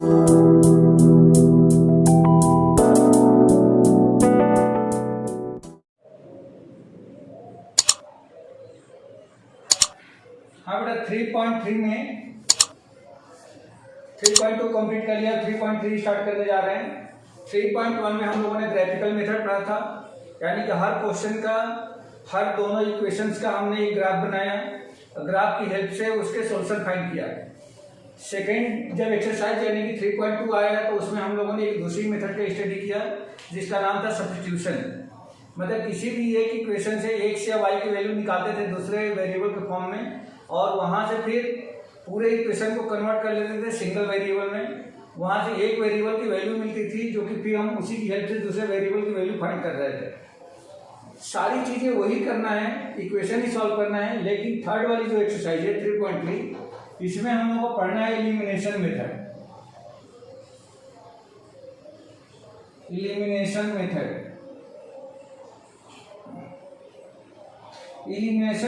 हाँ बेटा 3.3 में 3.2 कंप्लीट कर लिया, 3.3 स्टार्ट करने जा रहे हैं। 3.1 में हम लोगों ने ग्राफिकल मेथड पढ़ा था, यानी कि हर क्वेश्चन का, हर दोनों इक्वेशंस का हमने एक ग्राफ बनाया, ग्राफ की हेल्प से उसके सॉल्यूशन फाइंड किया। सेकेंड जब एक्सरसाइज यानी कि 3.2 आया तो उसमें हम लोगों ने एक दूसरी मेथड का स्टडी किया जिसका नाम था सब्स्टिट्यूशन। मतलब किसी भी एक इक्वेशन से x या y की वैल्यू निकालते थे दूसरे वेरिएबल के फॉर्म में, और वहां से फिर पूरे इक्वेशन को कन्वर्ट कर लेते थे सिंगल वेरिएबल में। वहां से एक वेरिएबल की वैल्यू मिलती थी जो कि फिर हम उसी की हेल्प से दूसरे वेरिएबल की वैल्यू फाइंड कर रहे थे। सारी चीजें वही करना है, इक्वेशन ही सॉल्व करना है। लेकिन थर्ड वाली जो एक्सरसाइज है 3.3, इसमें हम लोगों को पढ़ना है एलिमिनेशन मेथड। एलिमिनेशन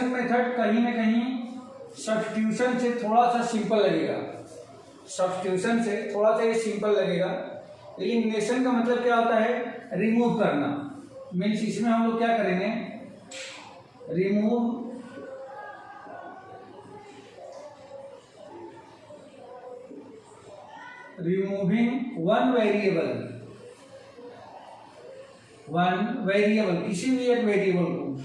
मेथड कहीं ना कहीं सब्स्टिट्यूशन से थोड़ा सा सिंपल लगेगा, सब्स्टिट्यूशन से थोड़ा सा ये सिंपल लगेगा। एलिमिनेशन का मतलब क्या होता है? रिमूव करना। मीन्स इसमें हम लोग क्या करेंगे? रिमूविंग वन वेरिएबल, किसी भी एक वेरिएबल को,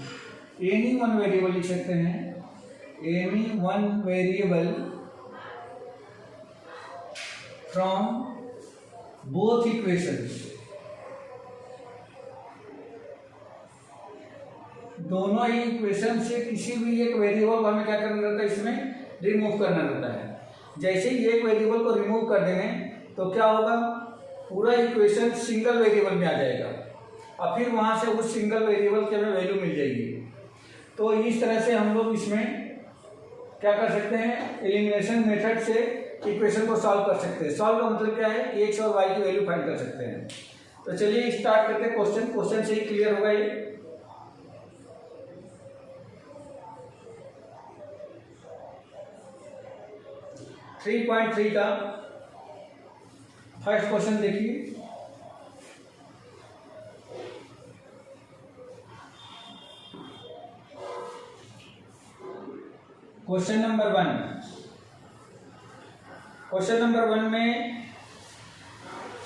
एनी वन वेरिएबल लिख सकते हैं, any one variable from both equations. दोनों ही इक्वेशन से किसी भी एक वेरिएबल को हमें क्या करना रहता है? इसमें रिमूव करना रहता है। जैसे ही एक वेरिएबल को रिमूव कर देंगे तो क्या होगा? पूरा इक्वेशन सिंगल वेरिएबल में आ जाएगा और फिर वहां से उस सिंगल वेरिएबल की हमें वैल्यू मिल जाएगी। तो इस तरह से हम लोग इसमें क्या कर सकते हैं? एलिमिनेशन मेथड से इक्वेशन को सॉल्व कर सकते हैं। सॉल्व का मतलब क्या है? कि एक्स और वाई की वैल्यू फाइंड कर सकते हैं। तो चलिए स्टार्ट करते हैं क्वेश्चन से ही क्लियर होगा ये। थ्री 3.3 का फर्स्ट क्वेश्चन देखिए। क्वेश्चन नंबर 1 में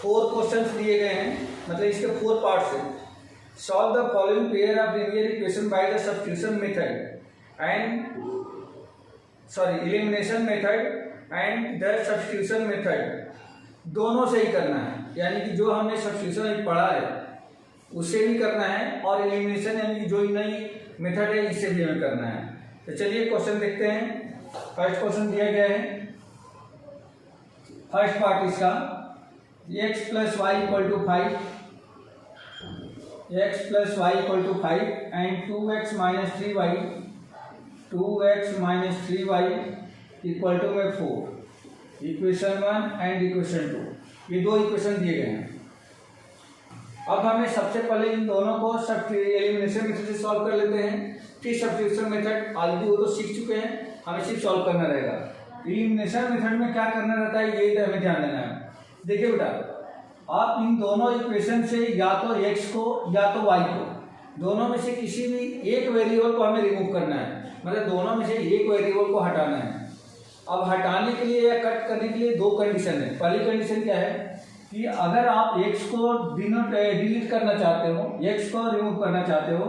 4 क्वेश्चंस दिए गए हैं, मतलब इसके 4 पार्ट्स हैं। Solve the following pair of linear equation by the substitution method elimination method and the substitution method. दोनों से ही करना है, यानी कि जो हमने सब्स्टिट्यूशन पढ़ा है उससे भी करना है और एलिमिनेशन यानी कि जो नई मेथड है इससे भी हमें करना है। तो चलिए क्वेश्चन देखते हैं। फर्स्ट क्वेश्चन दिया गया है, फर्स्ट पार्ट इसका, x + y = 5, x + y = 5 and 2x - 3y = 4। Equation 1 and equation 2, ये 2 इक्वेशन दिए गए हैं। अब हमें सबसे पहले इन दोनों को एलिमिनेशन मेथड से सॉल्व कर लेते हैं, फिर सब्स्टिट्यूशन मेथड ऑलरेडी वो तो सीख चुके हैं, हमें सिर्फ सॉल्व करना रहेगा। एलिमिनेशन मेथड में क्या करना रहता है ये हमें ध्यान देना है। देखिए बेटा, आप इन दोनों इक्वेशन से या तो x को या तो y को, दोनों में से किसी भी एक वेरिएबल को हमें रिमूव करना है, मतलब दोनों में से एक वेरिएबल को हटाना है। अब हटाने के लिए या कट करने के लिए 2 कंडीशन है। पहली कंडीशन क्या है कि अगर आप x को डिलीट करना चाहते हो, x को रिमूव करना चाहते हो,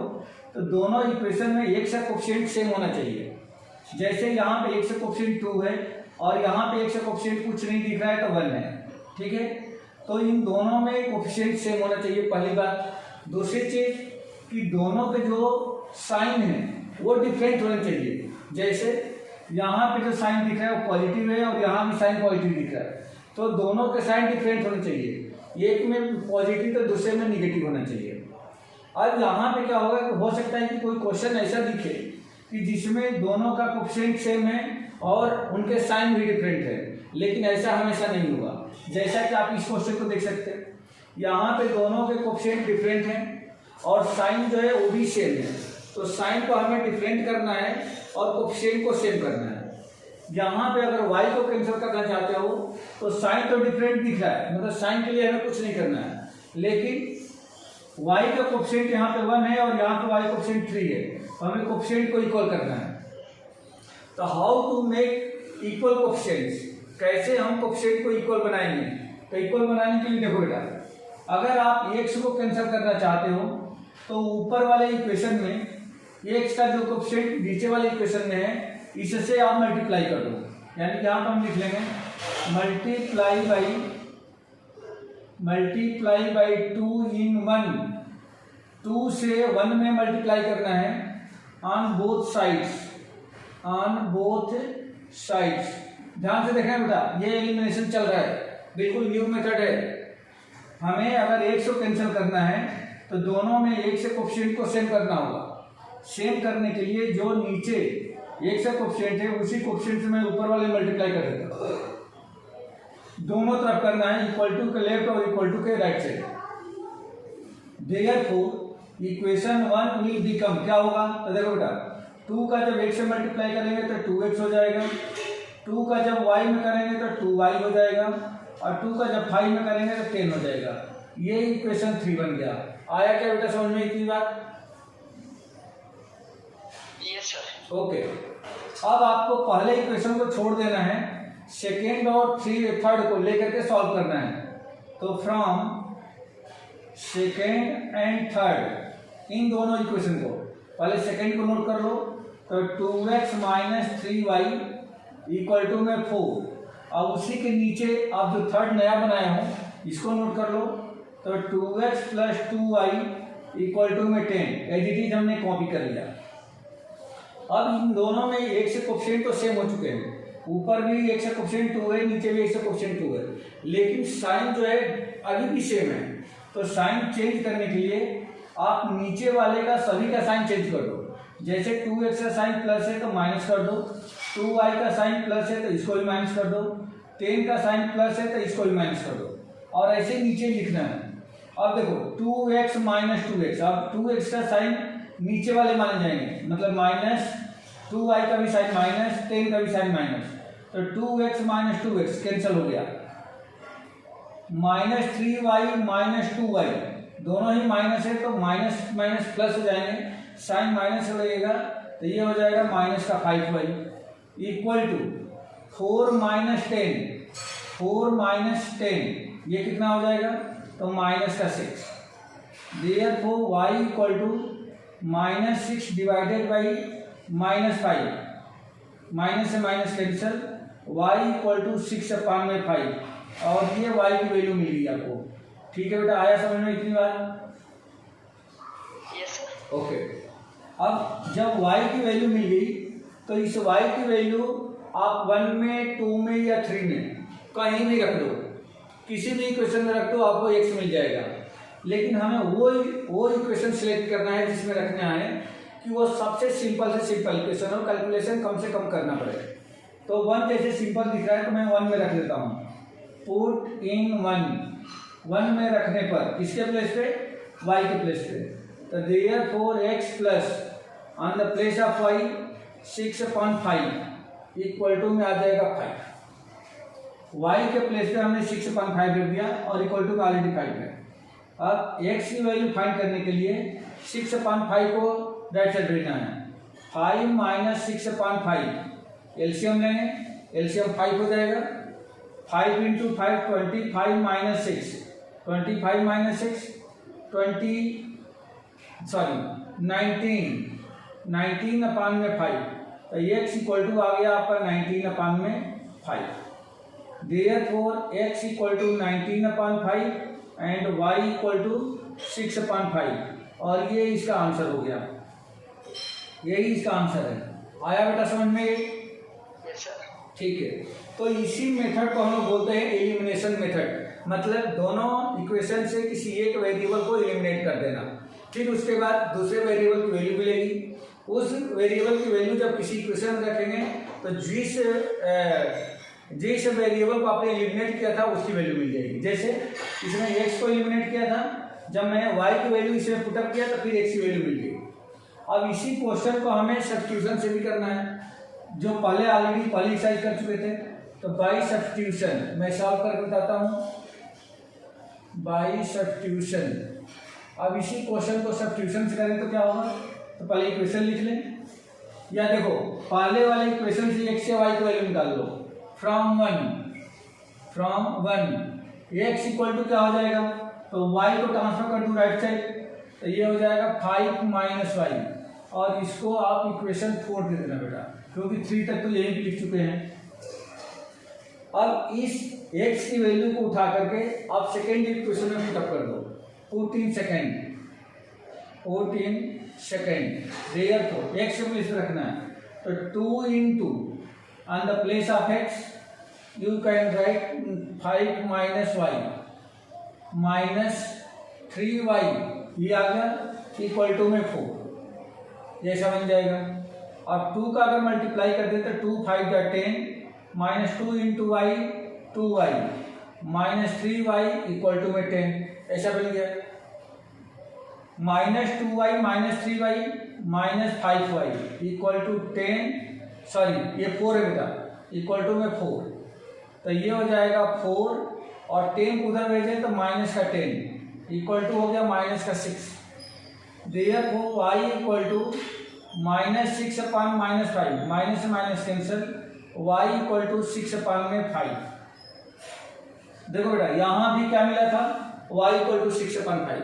तो दोनों इक्वेशन में x का कोएफिशिएंट सेम होना चाहिए। जैसे यहाँ पे x का कोएफिशिएंट 2 है और यहाँ पे x का कोएफिशिएंट कुछ नहीं दिख रहा है तो 1 है, ठीक है। तो इन दोनों में कोएफिशिएंट सेम होना चाहिए, पहली बात। दूसरी चीज कि दोनों के जो साइन है वो डिफरेंट होने चाहिए। जैसे यहाँ पे जो साइन दिख रहा है वो पॉजिटिव है और यहाँ भी साइन पॉजिटिव दिख रहा है, तो दोनों के साइन डिफरेंट होने चाहिए। एक में पॉजिटिव तो दूसरे में निगेटिव होना चाहिए। अब यहाँ पे क्या होगा कि हो सकता है कि कोई क्वेश्चन ऐसा दिखे कि जिसमें दोनों का कोएफिशिएंट सेम है और उनके साइन भी डिफरेंट है, लेकिन ऐसा हमेशा नहीं होगा। जैसा कि आप इस क्वेश्चन को देख सकते हैं, यहाँ पे दोनों के कोएफिशिएंट डिफरेंट हैं और साइन जो है वो भी सेम है। तो साइन को हमें डिफरेंट करना है और कोएफिशिएंट को सेम करना है। यहाँ पे अगर y को कैंसिल करना चाहते हो तो साइन तो डिफरेंट दिख रहा है, मतलब साइन के लिए हमें कुछ नहीं करना है, लेकिन y का कोफिशिएंट यहाँ पे 1 है और यहाँ पे y कोफिशिएंट 3 है, तो हमें कोफिशिएंट को इक्वल करना है। तो how to make equal coefficients, कैसे हम कोफिशिएंट को इक्वल बनाएंगे? तो इक्वल बनाने के लिए देखो बेटा, अगर आप x को कैंसिल करना चाहते हो तो ऊपर वाले इक्वेशन में x का जो कोफिशिएंट नीचे वाले इक्वेशन में है इससे आप मल्टीप्लाई कर दो, यानी कि यहाँ पर हम लिख लेंगे मल्टीप्लाई बाई 2 इन 1, 2 से 1 में मल्टीप्लाई करना है ऑन बोथ साइड्स। ध्यान से देखें बेटा, ये एलिमिनेशन चल रहा है, बिल्कुल न्यू मेथड है। हमें अगर x को कैंसिल करना है तो दोनों में एक से कोफिशिएंट को सेम करना होगा। सेम करने के लिए जो नीचे एक से कोफिशिएंट है उसी कोफिशिएंट से मैं ऊपर वाले मल्टीप्लाई कर देता हूँ। दोनों तरफ करना है, इक्वल टू के लेफ्ट और इक्वल टू के right side. Therefore equation 1 will become, क्या होगा? तो देखो बेटा, 2 का जब 1 से मल्टीप्लाई करेंगे तो 2x हो जाएगा, 2 का जब y में करेंगे तो 2y हो जाएगा, और 2 का जब 5 में करेंगे तो 10 हो जाएगा। ये इक्वेशन 3 बन गया। आया क्या बेटा समझ में इतनी बात? Yes sir. ओके, अब आपको पहले इक्वेशन को छोड़ देना है, सेकेंड और थर्ड को लेकर के सॉल्व करना है। तो फ्रॉम सेकेंड एंड थर्ड, इन दोनों इक्वेशन को पहले सेकेंड को नोट कर लो, तो 2x minus 3y equal to में 4। अब उसी के नीचे आप जो थर्ड नया बनाए हो इसको नोट कर लो, तो 2x plus 2y equal to में 10। एडिटिव हमने कॉपी कर लिया। अब इन दोनों में एक से कोफिशिएंट तो सेम हो चुके हैं, ऊपर भी एक से कोफिशिएंट 2 है, नीचे भी एक से कोफिशिएंट 2 है, लेकिन साइन जो है अभी भी सेम है। तो साइन चेंज करने के लिए आप नीचे वाले का सभी का साइन चेंज कर दो। जैसे 2x का साइन प्लस है तो माइनस कर दो, 2y का साइन प्लस है तो इसको भी माइनस कर दो, 10 का साइन प्लस है तो इसको भी माइनस कर दो, और ऐसे नीचे लिखना है। अब देखो 2x माइनस 2x, अब 2x का साइन नीचे वाले माने जाएंगे, मतलब माइनस 2y का भी साइन माइनस, 10 का भी साइन माइनस, तो 2x माइनस 2x कैंसिल हो गया। माइनस 3y माइनस 2y, दोनों ही माइनस है तो माइनस माइनस प्लस हो जाएंगे, साइन माइनस हो जाएगा, तो ये हो जाएगा माइनस का 5y equal to 4 minus 10, 4 minus 10 ये कितना हो जाएगा? तो माइनस का 6। Therefore y equal to minus 6 divided by minus 5, minus से minus cancel, y equal to 6/5, और ये y की वैल्यू मिल गई आपको। ठीक है बेटा, आया समझ में इतनी बार? Yes sir. ओके, अब जब y की वैल्यू मिल गई तो इस y की वैल्यू आप 1 में, 2 में या 3 में कहीं भी रख दो, किसी भी इक्वेशन में रख दो, आपको x मिल जाएगा। लेकिन हमें वो इक्वेशन सिलेक्ट करना है जिसमें रखना है कि वो सबसे सिंपल से सिंपल इक्वेशन हो, कैलकुलेशन कम से कम करना पड़े। तो 1 जैसे सिंपल दिख रहा है तो मैं 1 में रख देता हूँ। पुट इन 1 में रखने पर किसके प्लेस पे? y के प्लेस पे। तो therefore x plus on the place of y 6/5 equal to में आ जाएगा 5। y के प्लेस पे हमने 6/5 रख दिया और इक्वल टू में ऑलरेडी 5 है। अब x की वैल्यू फाइंड करने के लिए 6/5 को राइट साइड भेजना है। 5 माइनस 6/5 एलसीएम लेंगे, एलसीएम 5 हो जाएगा। 5 इंटू 5 25 माइनस 6, 25 माइनस 6 19/5, तो x इक्वल टू आ गया आपका 19/5। Therefore x equal to 19/5 and y equal to 6/5, और ये इसका आंसर हो गया, यही इसका आंसर है। आया बेटा समझ में? Yes sir. ठीक है, तो इसी मेथड को हम लोग बोलते हैं एलिमिनेशन मेथड, मतलब दोनों इक्वेशन से किसी एक वेरिएबल को एलिमिनेट कर देना। फिर उसके बाद दूसरे वेरिएबल की वैल्यू मिलेगी, उस वेरिएबल की वैल्यू जब किसी इक्वेशन में रखेंगे तो जिस वेरिएबल को आपने एलिमिनेट किया था उसकी वैल्यू मिल जाएगी। जैसे इसमें x को एलिमिनेट किया था, जब मैंने y की वैल्यू इसमें पुटअप किया तो फिर x की वैल्यू मिल गई। अब इसी क्वेश्चन को हमें सब्स्टिट्यूशन से भी करना है। जो पहले ऑलरेडी पहले एक्सरसाइज कर चुके थे। तो बाई सब्स्टिट्यूशन मैं सॉल्व करके बताता हूँ, बाई सब्स्टिट्यूशन। अब इसी क्वेश्चन को सब्स्टिट्यूशन से करें तो क्या होगा, तो पहले इक्वेशन लिख लें, या देखो पहले वाले इक्वेशन से x से y को वैल्यू निकाल लो। From one x equal to क्या हो जाएगा, तो y को ट्रांसफर कर दूँ राइट साइड, तो ये हो जाएगा 5 माइनस वाई, और इसको आप इक्वेशन 4 दे देना बेटा, क्योंकि 3 तक तो यही भी लिख चुके हैं। अब इस x की वैल्यू को उठा करके आप सेकेंड इक्वेशन में पुटअप कर दो। 14 सेकेंड देयरफॉर x को प्लेस रखना है, तो 2 into on the place of x you can write 5 minus Y minus 3y, ये आ गया इक्वल टू में 4, जैसा बन जाएगा। और 2 का अगर मल्टीप्लाई कर देते तो 2 5 का 10 minus 2 into Y 2y minus 3y equal to में 10, ऐसा बन गया। Minus 2y minus 3y minus 5y equal to 10, sorry ये 4 है बेटा, इक्वल टू में 4, तो ये हो जाएगा 4 और 10 उधर भेजें तो माइनस का 10 इक्वल टू हो गया माइनस का 6। Therefore y equal to minus 6 upon minus 5, minus से minus cancel, y equal to 6 upon में 5। देखो बेटा यहाँ भी क्या मिला था, y इक्वल टू 6 अपॉन 5,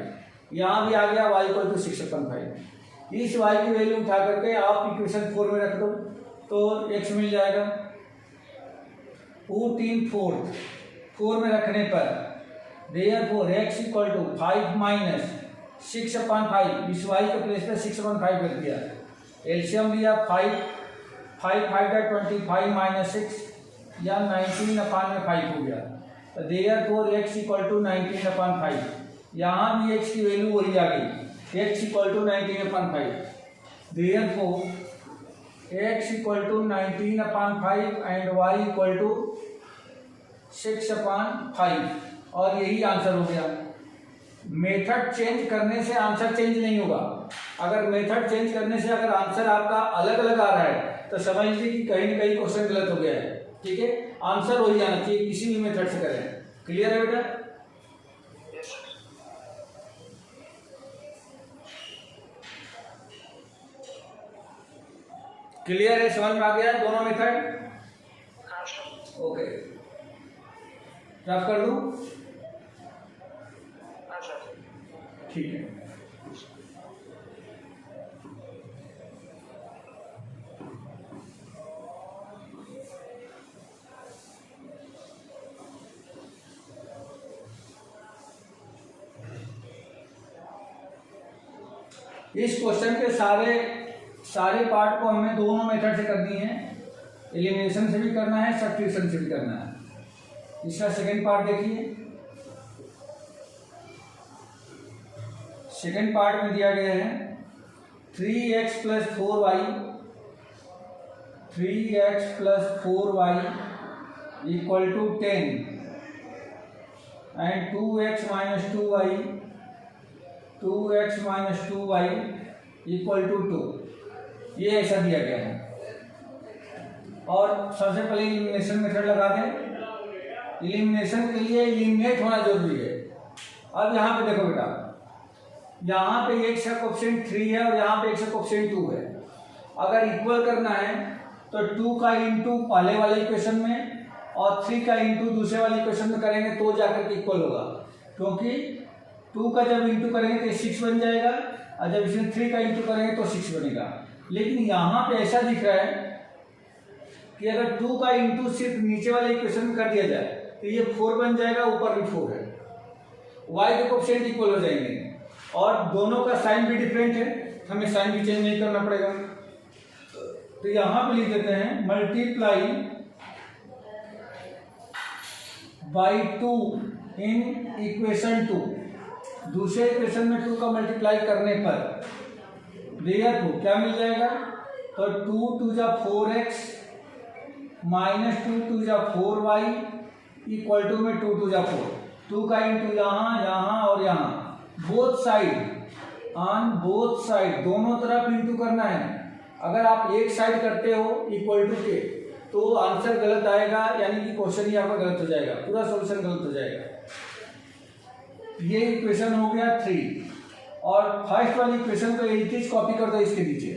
यहाँ भी आ गया y इक्वल टू 6 अपॉन 5। इस y की वैल्यू उठा करके आप इक्वेशन 4 में रख दो, तो x मिल जाएगा 4 में रखने पर therefore x equal to 5 minus 6 upon 5, इस y के प्लेस पे 6 अपॉन 5 रख दिया, एलसीएम लिया 5 5 का 25 माइनस 6 या 19 अपॉन में 5 हो गया, तो therefore x equal to 19 upon 5। यहाँ भी x की वैल्यू वही आ गई, x equal to 19 upon 5, therefore x equal to 19 upon 5 and y equal to 6 upon 5, और यही आंसर हो गया। मेथड चेंज करने से आंसर चेंज नहीं होगा, अगर मेथड चेंज करने से अगर आंसर आपका अलग अलग आ रहा है तो समझ लीजिए कि कहीं न कहीं क्वेश्चन गलत हो गया है, ठीक है। आंसर वही आना चाहिए, किसी भी मेथड से करें। क्लियर है बेटा? क्लियर है, समझ में आ गया दोनों मेथड? ओके, रफ कर दूं? ठीक है। इस क्वेश्चन के सारे पार्ट को हमें दोनों मेथड से करनी है, एलिमिनेशन से भी करना है, सब्स्टिट्यूशन से भी करना है। इसका सेकंड पार्ट देखिए, सेकंड पार्ट में दिया गया है 3x plus 4y equal to 10 and 2x minus 2y equal to 2, ये ऐसा दिया गया है। और सबसे पहले इलिमिनेशन मेथड लगा दें। इलिमिनेशन के लिए इलिमिनेट होना जरूरी है। अब यहाँ पे देखो बेटा, यहाँ पे x का कोएफिशिएंट 3 है और यहाँ पे x का कोएफिशिएंट 2 है। अगर इक्वल करना है तो 2 का इंटू पहले वाले इक्वेशन में और 3 का इंटू दूसरे वाले इक्वेशन में करेंगे तो जाकर के इक्वल होगा, क्योंकि 2 का जब इंटू करेंगे तो 6 बन जाएगा और जब इसमें 3 का इंटू करेंगे तो 6 बनेगा। लेकिन यहाँ पे ऐसा दिख रहा है कि अगर 2 का इंटू सिर्फ नीचे वाले इक्वेशन में कर दिया जाए तो ये 4 बन जाएगा, ऊपर भी 4 है, y के कोएफिशिएंट इक्वल हो जाएंगे और दोनों का साइन भी डिफरेंट है, हमें साइन भी चेंज नहीं करना पड़ेगा। तो यहाँ पे लिख देते हैं मल्टीप्लाई बाई 2 इन इक्वेशन 2। दूसरे इक्वेशन में 2 का मल्टीप्लाई करने पर देयरफॉर क्या मिल जाएगा, तो 2 टू जा 4x माइनस 2 टू जा 4y इक्वल टू में 2 टू जा 4। 2 का इंटू यहाँ, यहाँ और यहाँ, both side, on both side दोनों तरफ इंटू करना है। अगर आप एक साइड करते हो इक्वल टू के तो आंसर गलत आएगा, यानी कि क्वेश्चन ही आपका गलत हो जाएगा, पूरा सॉल्यूशन गलत हो जाएगा। ये इक्वेशन हो गया 3। और फर्स्ट वाली इक्वेशन को एक चीज कॉपी कर दो इसके नीचे,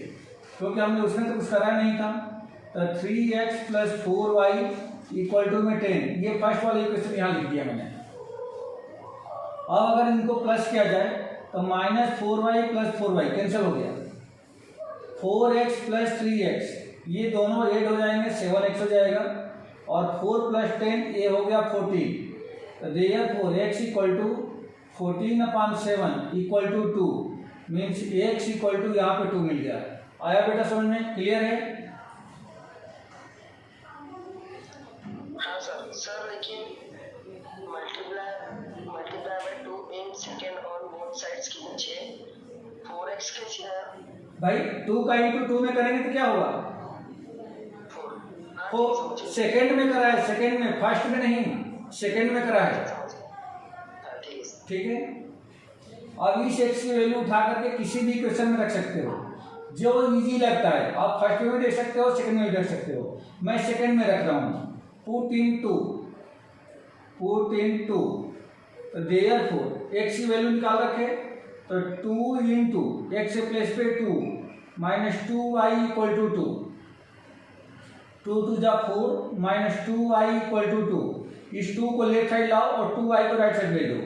क्योंकि हमने उसमें तो कुछ करा नहीं था। तो 3x + 4y = 10, ये फर्स्ट वाली इक्वेशन यहाँ लिख दिया मैंने। अब अगर इनको प्लस किया जाए तो -4y + 4y कैंसिल हो गया, 4x + 3x ये दोनों ऐड हो जाएंगे, 7x हो जाएगा, और 4 + 10 ये हो गया 14। तो देयरफॉर x = 14/7 = 2, मीन्स x = यहाँ पे 2 मिल गया। आया बेटा समझ में? क्लियर है? हाँ सर। सर लेकिन multiply by 2 in second on both sides के नीचे 4x के सीधा भाई 2 का × 2 में करेंगे तो क्या होगा? 4। वो सेकंड में करा है, सेकंड में, फर्स्ट में नहीं, सेकंड में करा है। ठीक है। अब इस x की वैल्यू उठा करके किसी भी इक्वेशन में रख सकते हो, जो इजी लगता है। आप फर्स्ट में भी रख सकते हो, सेकंड में भी रख सकते हो। मैं सेकंड में रख रहा हूँ, पुट इन टू। तो देयरफॉर x की वैल्यू निकाल रखे, तो 2 × x प्लेस पे 2 - 2y = 2, 2 2 जा 4 - 2y = 2। इस 2 को लेफ्ट साइड लाओ और 2y को राइट साइड भेज दो,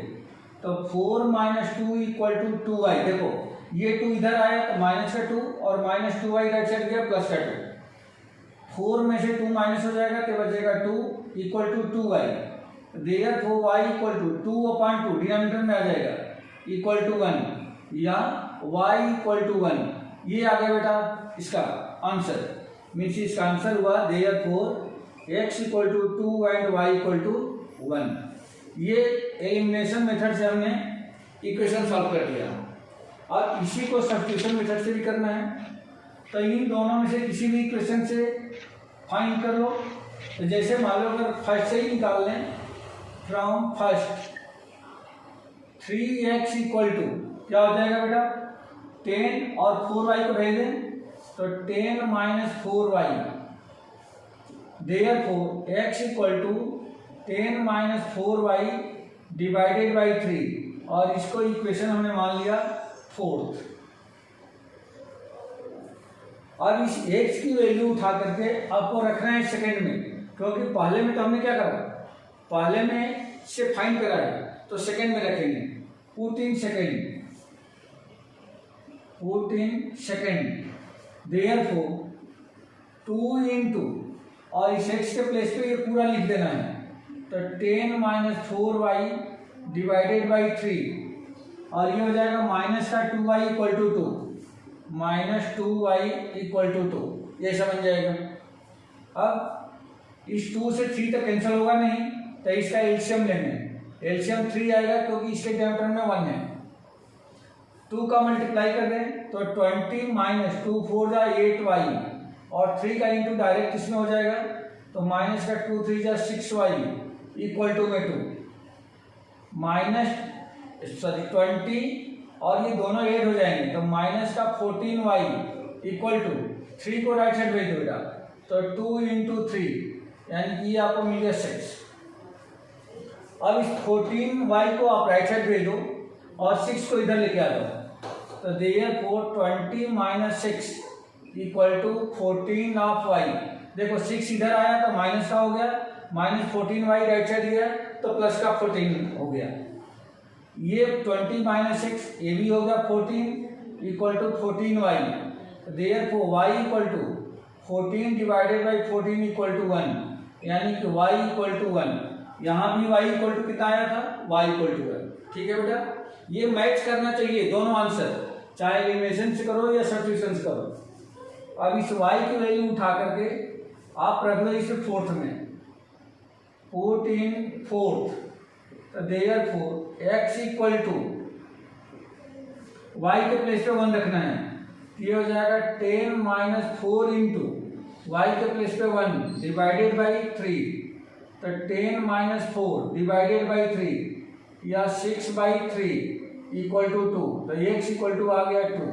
तो 4 - 2 = 2y। देखो ये 2 इधर आया तो माइनस का 2 और -2y राइट साइड गया प्लस का 2। 4 में से 2 माइनस हो जाएगा तो बचेगा 2 = 2y। देयरफॉर y = 2/2 डिनोमिनेटर में आ जाएगा = 1, या y = 1। ये आ गया बेटा इसका आंसर, मीन्स इसका आंसर हुआ देयरफॉर x = 2 एंड y = 1। ये एलिमिनेशन मेथड से हमने इक्वेशन सॉल्व कर दिया। अब इसी को सब्स्टिट्यूशन मेथड से भी करना है, तो इन दोनों में से किसी भी इक्वेशन से फाइंड कर लो। तो जैसे मान लो अगर फर्स्ट से ही निकाल लें, फ्रॉम फर्स्ट 3x = क्या हो जाएगा बेटा? 10 और 4y को भेज दें तो 10 - 4y। देयरफॉर x = 10 - 4y / 3, और इसको इक्वेशन हमने मान लिया 4th। अब इस x की वैल्यू उठा करके आपको रखना है सेकंड में, क्योंकि पहले में तो हमने क्या करा, पहले में से फाइंड करा है, तो सेकंड में रखेंगे। पुट इन सेकंड देयरफॉर 2 × और इस x के प्लेस पे ये पूरा लिख देना है, तो 10 - 4y / 3, और ये हो जाएगा माइनस का 2y = 2, -2y = 2। ये समझ जाएगा। अब इस 2 से 3 तक कैंसिल होगा नहीं, तो इसका एलसीएम लेंगे। एलसीएम 3 आएगा क्योंकि इसके डिनोमिनेटर में 1 है। 2 का मल्टीप्लाई कर दें तो 20 - 2 4 जा 8y, और 3 का इंटू डायरेक्ट इसमें हो जाएगा, तो माइनस का 2 3 जा 6y = में 2 20, और ये दोनों ऐड हो जाएंगे तो माइनस का 14y = 3 को राइट साइड भेज दो बेटा, तो 2 × 3, यानी कि ये आपको मिल गया 6। अब इस 14y को आप राइट साइड भेज दो और 6 को इधर लेके आ जाओ, तो देयरफॉर 20 - 6 = 14/y। देखो 6 इधर आया तो माइनस का हो गया, -14y राइट साइड गया तो प्लस का 14 हो गया। ये 20 - 6 ये भी हो गया 14 = 14y। देयरफॉर y = 14 / 14 = 1, यानी कि y = 1। यहाँ भी y = कितना आया था, y = 1। ठीक है बेटा, ये मैच करना चाहिए दोनों आंसर, चाहे एलिमिनेशन से करो या सब्स्टिट्यूशन से करो। अब इस y की वैल्यू उठा करके आप रख दो इसे 4th में, पुट इन 4th। तो देयरफॉर x = y के प्लेस पे 1 रखना है, ये हो जाएगा 10 - 4 × y के प्लेस पे 1 / 3, तो 10 - 4 / 3 या 6/3 = 2, तो x = आ गया 2,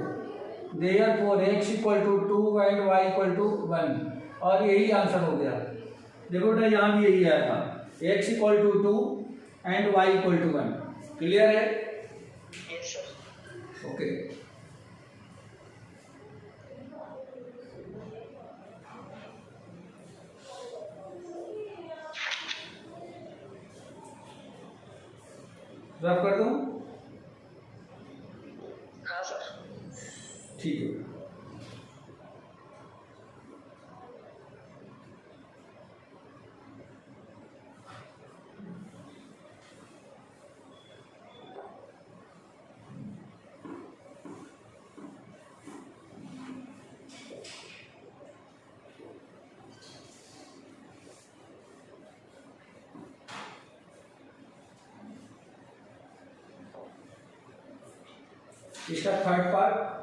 therefore x equal to 2 and y equal to 1, और यही आंसर हो गया। देखो बेटा यहाँ भी यही आया था, x equal to 2 and y equal to 1। Clear है? Yes sir. ओके। रब कर दूं? हाँ सर। ठीक है। इसका थर्ड पार्ट,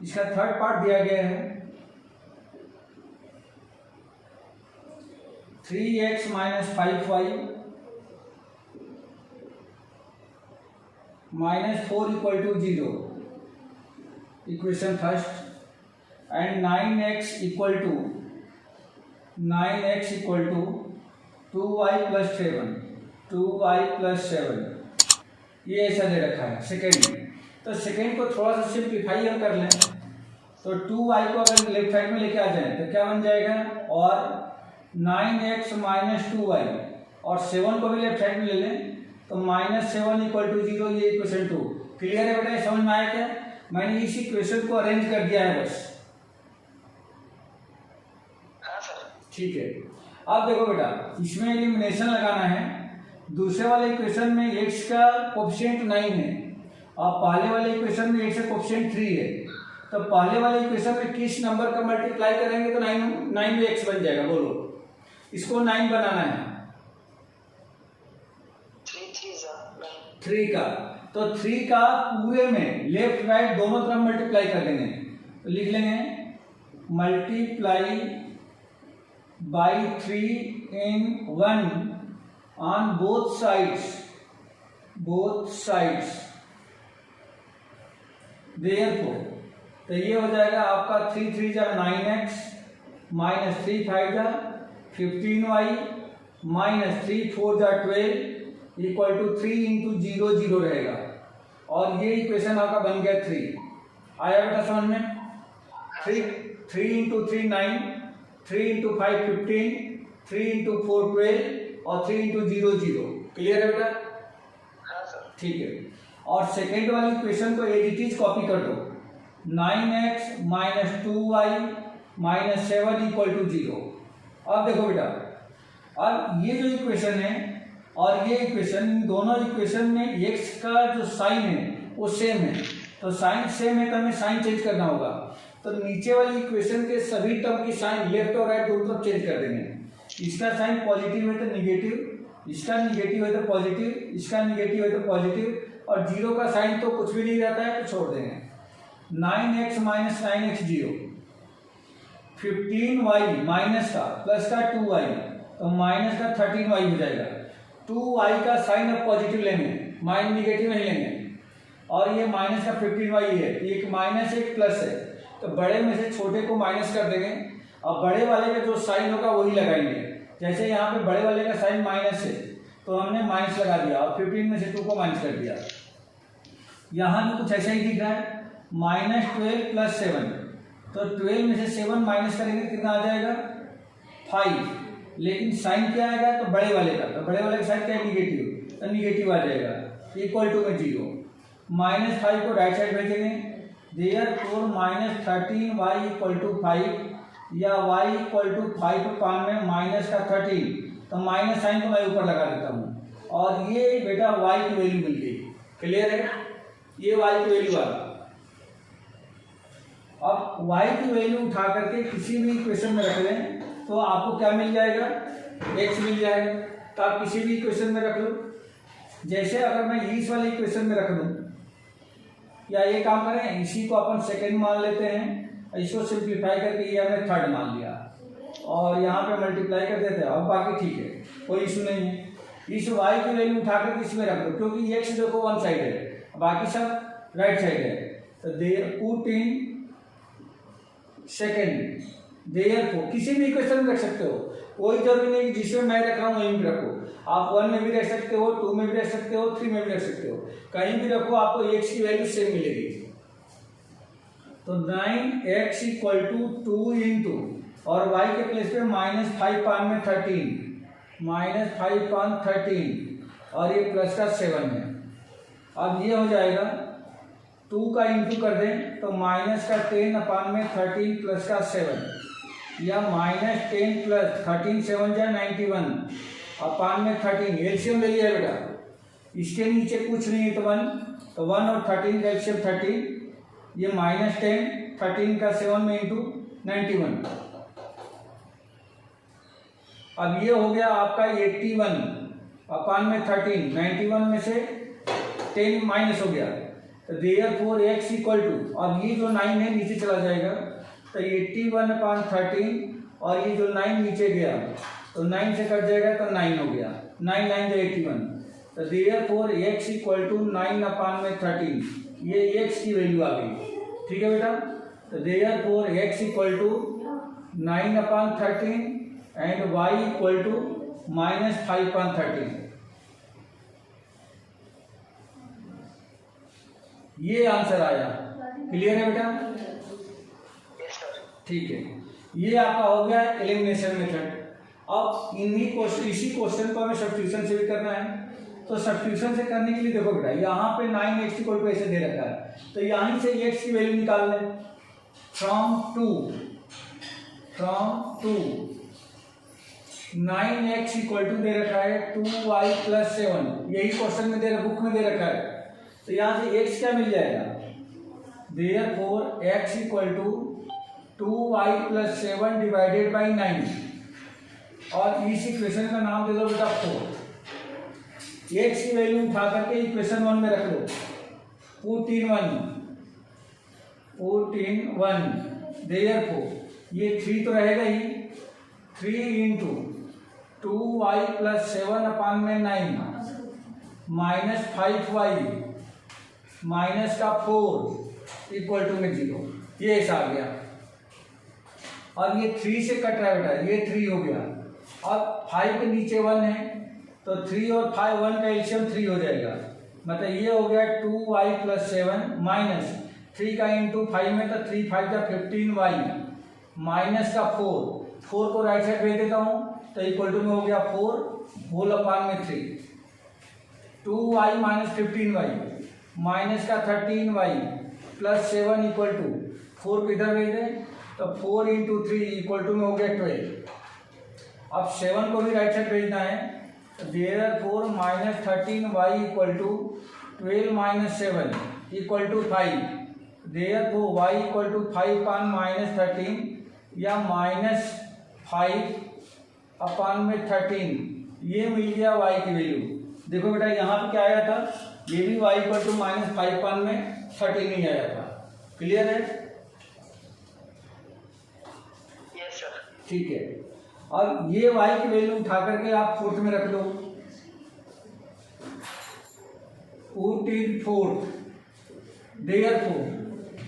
इसका थर्ड पार्ट दिया गया है 3x minus 5y minus 4 equal to 0, equation first, and 9x equal to 2y plus 7, 2y plus 7, ये ऐसा दे रखा है सेकेंड में। तो सेकेंड को थोड़ा सा सिंप्लीफाई हम कर लें, तो 2y को अगर लेफ्ट साइड में लेके आ जाए तो क्या बन जाएगा, और 9x माइनस 2y, और 7 को भी लेफ्ट साइड में ले लें तो माइनस 7 इक्वल टू 0, ये इक्वेशन 2। क्लियर है बेटा? समझ में आया क्या? मैंने इस इक्वेशन को अरेंज कर दिया है बस। हाँ सर। ठीक है। अब देखो बेटा, इसमें एलिमिनेशन लगाना है। दूसरे वाले इक्वेशन में x का कोफिशिएंट 9 है और पहले वाले इक्वेशन में x का कोफिशिएंट 3 है, तो पहले वाले इक्वेशन में किस नंबर का मल्टीप्लाई करेंगे तो 9 में x बन जाएगा। बोलो, इसको 9 बनाना है, 3 का, तो 3 का पूरे में लेफ्ट राइट दोनों तरफ मल्टीप्लाई कर देंगे, तो लिख लेंगे multiply by 3 in 1 on both sides, therefore, तो ये हो जाएगा आपका 3 3 जा 9x माइनस 3 5 जा 15y माइनस 3 4 जा 12 इक्वल टू 3 इंटू 0 0 रहेगा, और ये इक्वेशन आपका बन गया 3। आया बेटा समझ में? 3 इंटू 3 9, 3 इंटू 5 15, 3 इंटू 4 12 और 3 इंटू 0 0। क्लियर है बेटा? हाँ सर। ठीक है। और सेकेंड वाली इक्वेशन को एज इट इज कॉपी कर दो, 9x minus 2y minus 7 equal to 0। अब देखो बेटा, अब ये जो इक्वेशन है और ये इक्वेशन, दोनों इक्वेशन में x का जो साइन है वो सेम है, तो साइन सेम है तो हमें साइन चेंज करना होगा। तो नीचे वाली इक्वेशन के सभी टर्म की साइन लेफ्ट और राइट दोनों तरफ चेंज कर देंगे। इसका साइन पॉजिटिव है तो निगेटिव, इसका निगेटिव है तो पॉजिटिव, इसका निगेटिव है तो पॉजिटिव, और 0 का साइन तो कुछ भी नहीं रहता है तो छोड़ देंगे। 9x minus 9x 0, 15y minus का प्लस का 2y, तो माइनस का 13y हो जाएगा। 2y का साइन अब पॉजिटिव लेंगे, माइनस निगेटिव नहीं लेंगे, और ये माइनस का 15y है, एक माइनस एक प्लस है, तो बड़े में से छोटे को माइनस कर देंगे और बड़े वाले का जो साइन होगा वही लगाएंगे। जैसे यहाँ पे बड़े वाले का साइन माइनस है तो हमने माइनस लगा दिया और 15 में से 2 को माइनस कर दिया। यहाँ भी कुछ ऐसा ही दिख रहा है, माइनस 12 प्लस 7, तो 12 में से 7 माइनस करेंगे कितना आ जाएगा 5, लेकिन साइन क्या आएगा तो बड़े वाले का, तो बड़े वाले का साइन क्या है निगेटिव, तो निगेटिव आ जाएगा, इक्वल टू में 0। -5 को राइट साइड भेजेंगे देयरफॉर -13y इक्वल टू 5 या y इक्वल टू 5 अपान में माइनस का 13, तो माइनस साइन को मैं ऊपर लगा देता हूँ और ये बेटा y की वैल्यू मिल गई। क्लियर है? ये y की वैल्यू आ गई। अब y की वैल्यू उठा करके किसी भी इक्वेशन में रख लें तो आपको क्या मिल जाएगा, x मिल जाएगा। तो आप किसी भी इक्वेशन में रख लो। जैसे अगर मैं इस वाले इक्वेशन में रख लूँ, या ये काम करें, इसी को अपन सेकेंड मान लेते हैं, इसको सिंप्लीफाई करके ये हमने थर्ड मान लिया और यहाँ पे मल्टीप्लाई कर देते हैं। अब बाकी ठीक है, कोई इशू नहीं है। इस y की वैल्यू उठाकर इसमें रख दो, क्योंकि x देखो वन साइड है, बाकी सब राइट साइड है। तो पुट इन सेकेंड देयरफॉर, किसी भी इक्वेशन में रख सकते हो, कोई जरूरी नहीं कि जिसमें मैं रख रहा हूँ वहीं भी रखो। आप 1 में भी रख सकते हो, 2 में भी रख सकते हो, 3 में भी रख सकते हो, कहीं भी रखो, आपको x की वैल्यू सेम मिलेगी। तो 9x इक्वल टू 2 इंटू और y के प्लेस पे -5 पान में 13, -5 पान 13 और ये प्लस का 7 है। अब ये हो जाएगा 2 का इंटू कर दें तो माइनस का 10 अपान में 13 प्लस का 7 या -10 प्लस 13 7 जा 91 अपान में 13। एलसीएम ले लिया बेटा, इसके नीचे कुछ नहीं है तो 1, तो 1 और 13 का एलसीएम 13, ये -10 13 का 7 में इंटू 91। अब ये हो गया आपका 81 अपान में 13, 91 में से 10 माइनस हो गया, तो देयरफॉर x इक्वल टू, अब ये जो 9 है नीचे चला जाएगा, तो 81 अपान 13 और ये जो 9 नीचे गया तो 9 से कट जाएगा तो 9 हो गया, 9 9 जो 81, तो देयरफॉर x इक्वल टू 9 अपान में 13, ये x की वैल्यू आ गई। ठीक है बेटा, तो therefore x equal to 9 upon 13 and y equal to -5 upon 13। ये आंसर आया। क्लियर है बेटा? ठीक है, ये आपका हो गया एलिमिनेशन मेथड। अब इसी क्वेश्चन को हमें सब्स्टिट्यूशन से भी करना है, तो सब्स्टिट्यूशन से करने के लिए देखो बेटा, यहाँ पे 9x इक्वल टू ऐसे दे रखा है, तो यहाँ से x की वैल्यू निकाल लें। From two 9x equal to दे रखा है 2y प्लस 7, यही क्वेश्चन में दे रखा, बुक में दे रखा है, तो यहाँ से x क्या मिल जाएगा, therefore x equal to 2y plus 7 divided by 9 और इस इक्वेशन का नाम दे दो बेटा 4। x की वैल्यू उठा करके इक्वेशन 1 में रख लो, पुट इन 1 देयरफॉर ये 3 तो रहेगा ही, 3 इंटू 2y प्लस 7 अपान में 9 माइनस 5y माइनस का 4 इक्वल टू में 0, ये ऐसा आ गया। और ये 3 से कट रहा है बेटा, ये 3 हो गया। अब 5 के नीचे 1 है, तो 3 और 5 1 का एलसीएम 3 हो जाएगा, मतलब ये हो गया 2y प्लस 7 माइनस 3 का इंटू 5 में, तो 3 5 का 15y माइनस का 4 को राइट साइड भेज देता हूँ, तो इक्वल टू में हो गया 4 होल अपान में 3, 2y माइनस 15y माइनस का 13y प्लस 7 इक्वल टू 4 को इधर भेज दें, तो 4 इंटू 3 इक्वल टू में हो गया 12। अब 7 को भी राइट साइड भेजना है, therefore -13y equal to 12 minus 7 equal to 5, therefore y equal to 5 upon -13 या -5 अपान में 13, ये मिल गया y की वैल्यू। देखो बेटा यहाँ पे क्या आया था, ये भी y इक्वल टू -5 अपान में 13 ही आया था। क्लियर है? Yes sir. ठीक है, अब ये y की वैल्यू उठा करके आप फोर्थ में रख लो, पुट इन फोर्थ देयरफॉर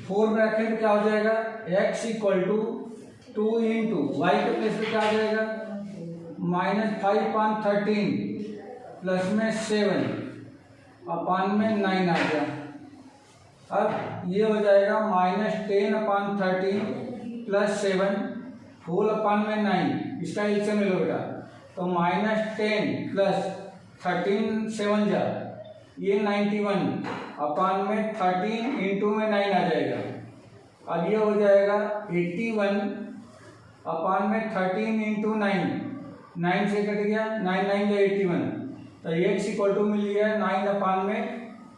4 में रखें तो क्या हो जाएगा, x equal to 2 into y के प्लेस पे क्या आ जाएगा, -5 अपान 13 प्लस में 7 अपान में 9 आ गया। अब ये हो जाएगा -10 अपान 13 प्लस 7 होल अपान में 9, इसका एलसीएम ले लो बेटा, तो -10 प्लस 13 7 जा ये 91 अपान में 13 इंटू में 9 आ जाएगा, अब ये हो जाएगा 81 अपान में 13 इंटू 9 से कट गया, 9 9 या 81, तो x इक्वल टू मिल गया 9 अपान में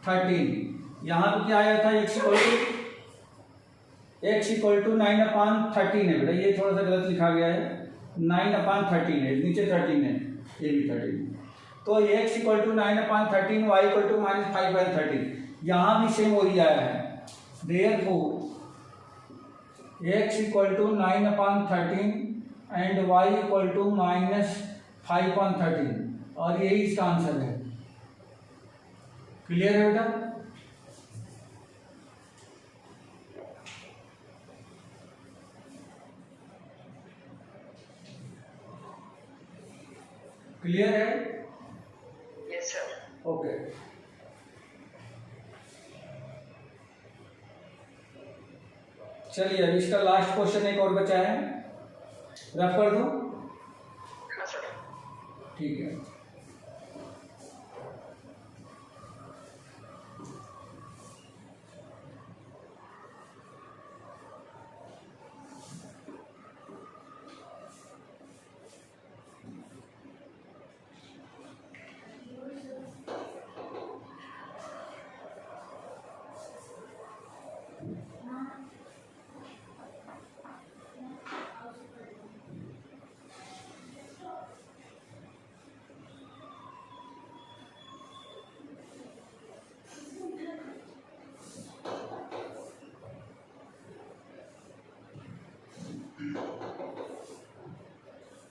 13। यहाँ पे क्या आया था, x इक्वल टू 9 अपान 13 है बेटा, ये थोड़ा सा गलत लिखा गया है, 9 अपान 13 है, नीचे 13 है, ये भी 13। तो x equal to 9 upon 13, y equal to -5/13, यहाँ भी सेम वही आया है। Therefore x equal to 9 upon 13 and y equal to -5/13, और यही इसका आंसर है। क्लियर है बेटा? क्लियर है? Yes sir. ओके, चलिए अब इसका लास्ट क्वेश्चन एक और बचा है, रफ कर दूं? हाँ सर। ठीक है।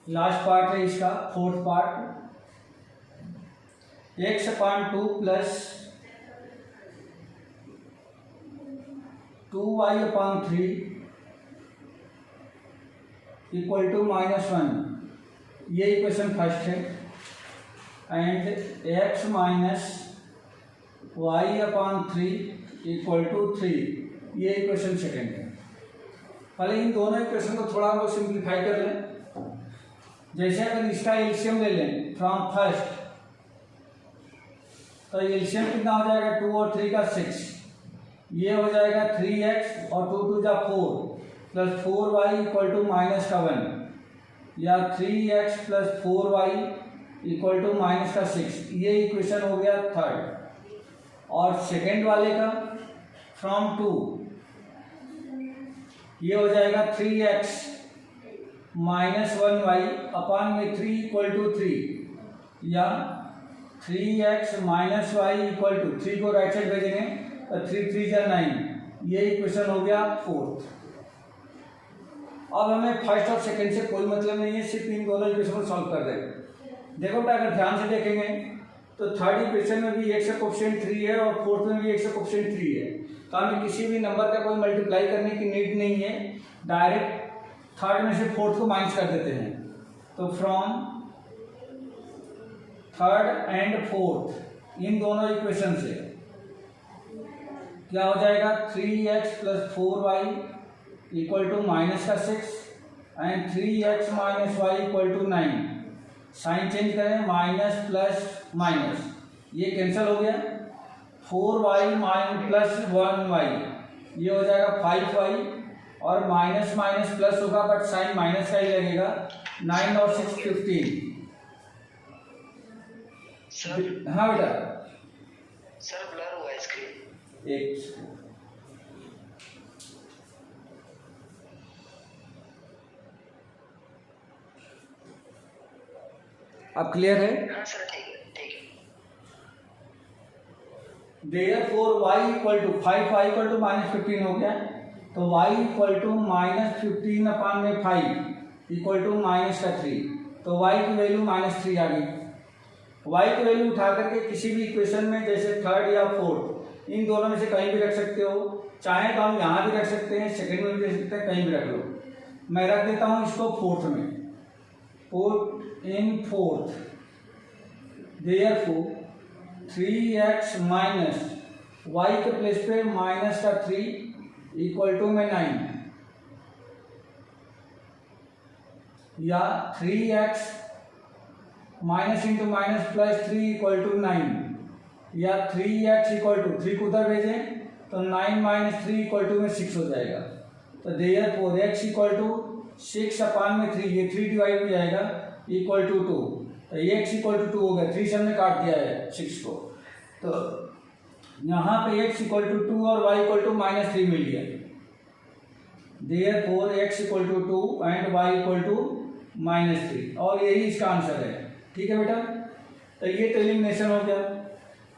लास्ट पार्ट है इसका, fourth part, x upon 2 plus 2y upon 3 equal to -1, ये इक्वेशन फर्स्ट है, and x minus Y upon 3 equal to 3, ये इक्वेशन सेकेंड है। पहले इन दोनों इक्वेशन को थोड़ा हम लोग सिंप्लीफाई कर लें। जैसे अगर इसका एलसीएम ले लें फ्रॉम फर्स्ट, तो एलसीएम कितना हो जाएगा, 2 और 3 का 6, ये हो जाएगा 3x और 2 2 जा 4 प्लस 4y इक्वल टू -1, या 3x plus 4y equal to -6, ये इक्वेशन हो गया थर्ड। और सेकेंड वाले का फ्रॉम 2, ये हो जाएगा 3x -1y अपान में 3 इक्वल टू 3, या 3x minus Y equal to 3 को राइट साइड भेजेंगे तो 3 3 जा 9, ये इक्वेशन हो गया फोर्थ। अब हमें फर्स्ट और सेकंड से कोई मतलब नहीं है, सिर्फ इन दोनों इक्वेशन को सॉल्व कर देंगे। देखो बेटा, अगर ध्यान से देखेंगे तो थर्ड इक्वेशन में भी x का कोएफिशिएंट 3 है और फोर्थ में भी x का कोएफिशिएंट 3 है, तो हमें किसी भी नंबर का कोई मल्टीप्लाई करने की नीड नहीं है, डायरेक्ट थर्ड में से फोर्थ को माइनस कर देते हैं। तो फ्रॉम थर्ड एंड फोर्थ, इन दोनों इक्वेशन से क्या हो जाएगा, 3x plus 4y equal to -6 and 3x minus Y equal to 9। Sign change करें, माइनस प्लस माइनस, ये कैंसिल हो गया, 4y माइनस प्लस 1y, ये हो जाएगा 5y, और माइनस माइनस प्लस होगा बट साइन माइनस का ही लगेगा, 9 और 6 15। सर हाँ बेटा, सर ब्लर हुआ है स्क्रीन। एक अब क्लियर है? हाँ सर, ठीक है ठीक है। Therefore y equal to 5y equal to -15 हो गया, तो y इक्वल टू -15 अपान में 5 इक्वल टू -3, तो y की वैल्यू -3 आ गई। y की वैल्यू उठा करके किसी भी इक्वेशन में, जैसे थर्ड या फोर्थ, इन दोनों में से कहीं भी रख सकते हो, चाहे तो हम यहाँ भी रख सकते हैं, सेकंड में भी रख सकते हैं, कहीं भी रख लो। मैं रख देता हूँ इसको फोर्थ में, put in fourth, therefore 3x minus Y के प्लेस पे -3 इक्वल टू में 9, या 3x minus into minus plus 3 equal to 9, या 3x इक्वल टू 3 को उधर भेजें तो 9 - 3 इक्वल टू में 6 हो जाएगा। तो देयरफॉर x इक्वल टू 6/3, ये 3 डिवाइड हो जाएगा, इक्वल टू 2। तो ये x इक्वल टू 2 हो गया, 3 से हमने काट दिया है 6 को। तो यहाँ पे x इक्वल टू 2 और y इक्वल टू -3 मिल गया। Therefore x equal to 2 and y equal to -3, और यही इसका आंसर है। ठीक है बेटा, तो ये तो एलिमिनेशन हो गया।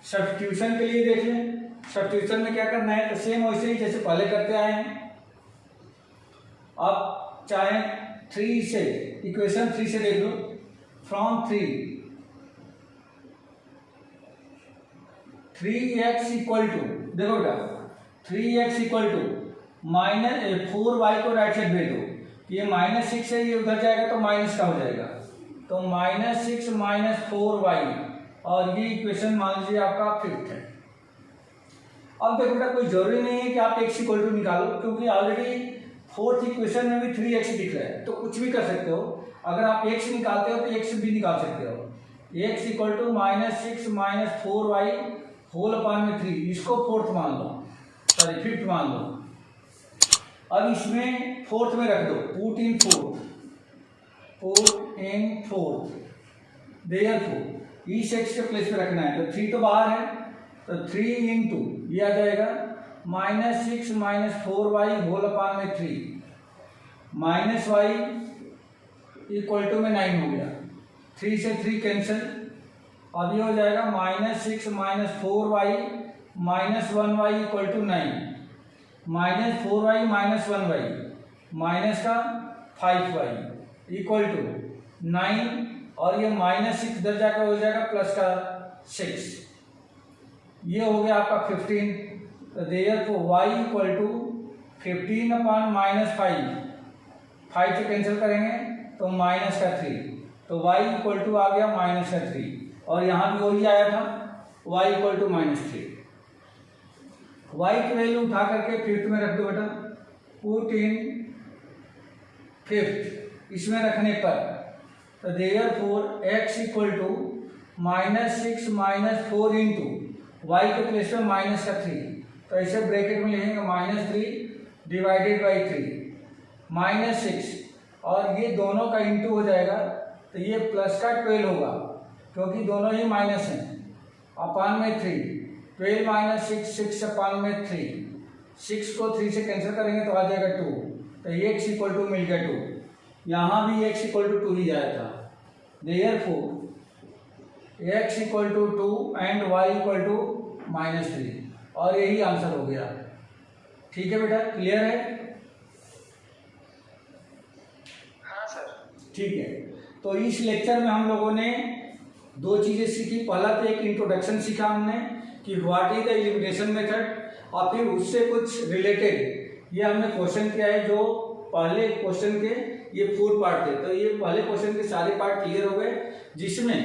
सब्स्टिट्यूशन के लिए देख लें, सब्स्टिट्यूशन में क्या करना है, तो सेम वैसे ही जैसे पहले करते आए हैं। अब चाहे 3 से, इक्वेशन 3 से देख लो, फ्रॉम 3x इक्वल टू, देखो बेटा 3x इक्वल टू -4y को राइट साइड भेज दो, ये -6 है, ये उधर जाएगा तो माइनस का हो जाएगा, तो -6 - 4y, और ये इक्वेशन मान लीजिए आपका 5th है। अब देखो बेटा कोई जरूरी नहीं है कि आप x इक्वल टू निकालो, क्योंकि ऑलरेडी 4th इक्वेशन में भी 3x दिख रहा है, तो कुछ भी कर सकते हो। अगर आप x निकालते हो तो x भी निकाल सकते हो। x equal to -6 - 4y whole upon में 3, इसको 4th मान लो, सॉरी 5th मान लो। अब इसमें 4th में रख दो, पुट इन 4th, देयरफॉर इस x के प्लेस पे रखना है, तो 3 तो बाहर है, तो 3 इंटू ये आ जाएगा -6 - 4y होल अपान में 3, माइनस y इक्वल टू में 9 हो गया, 3 से 3 कैंसिल, अब ये हो जाएगा -6 - 4y -1y equal to 9, -4y -1y minus का 5y इक्वल टू 9, और ये -6 इधर जाकर हो जाएगा प्लस का 6, ये हो गया आपका 15। तो देयरफॉर y इक्वल टू 15/-5, 5 से कैंसिल करेंगे तो माइनस का 3, तो y इक्वल टू आ गया -3, और यहाँ भी वही आया था y इक्वल टू -3। y की वैल्यू उठा करके 5th में रख दो बेटा, पुट इन 5th, इसमें रखने पर तो therefore x equal to -6 - 4 into y के प्लेस में माइनस का 3, तो ऐसे ब्रैकेट में लिखेंगे -3 डिवाइडेड बाई 3 -6, और ये दोनों का इंटू हो जाएगा, तो ये प्लस का 12 होगा, क्योंकि दोनों ही माइनस हैं, अपान में 3, 12 - 6, 6 अपान में 3, 6 को 3 से कैंसिल करेंगे तो आ जाएगा 2, तो x इक्वल टू मिल गया 2, यहाँ भी x इक्वल टू 2 ही आया था। Therefore x equal to 2 and y equal to -3, और यही आंसर हो गया। ठीक है बेटा, क्लियर है? हाँ सर। ठीक है, तो इस लेक्चर में हम लोगों ने 2 चीजें सीखी। पहला तो एक इंट्रोडक्शन सीखा हमने कि what is the elimination method, और फिर उससे कुछ रिलेटेड ये हमने क्वेश्चन किया है, जो पहले क्वेश्चन के ये 4 पार्ट थे, तो ये पहले क्वेश्चन के सारे पार्ट क्लियर हो गए, जिसमें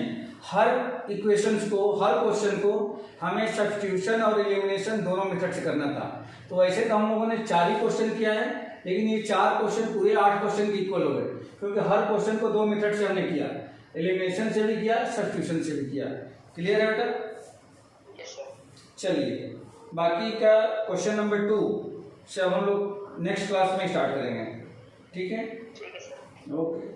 हर इक्वेशंस को, हर क्वेश्चन को हमें सब्स्टिट्यूशन और एलिमिनेशन दोनों मेथड से करना था। तो वैसे तो हम लोगों ने 4 ही क्वेश्चन किया है, लेकिन ये 4 क्वेश्चन पूरे 8 क्वेश्चन के इक्वल हो गए, क्योंकि हर क्वेश्चन को 2 मेथड से हमने किया, एलिमिनेशन से भी किया, सब्स्टिट्यूशन से भी किया। क्लियर है बेटा? Yes sir. चलिए, बाकी का क्वेश्चन नंबर 2 से हम लोग नेक्स्ट क्लास में स्टार्ट करेंगे। ठीक है? ठीक है सर। ओके।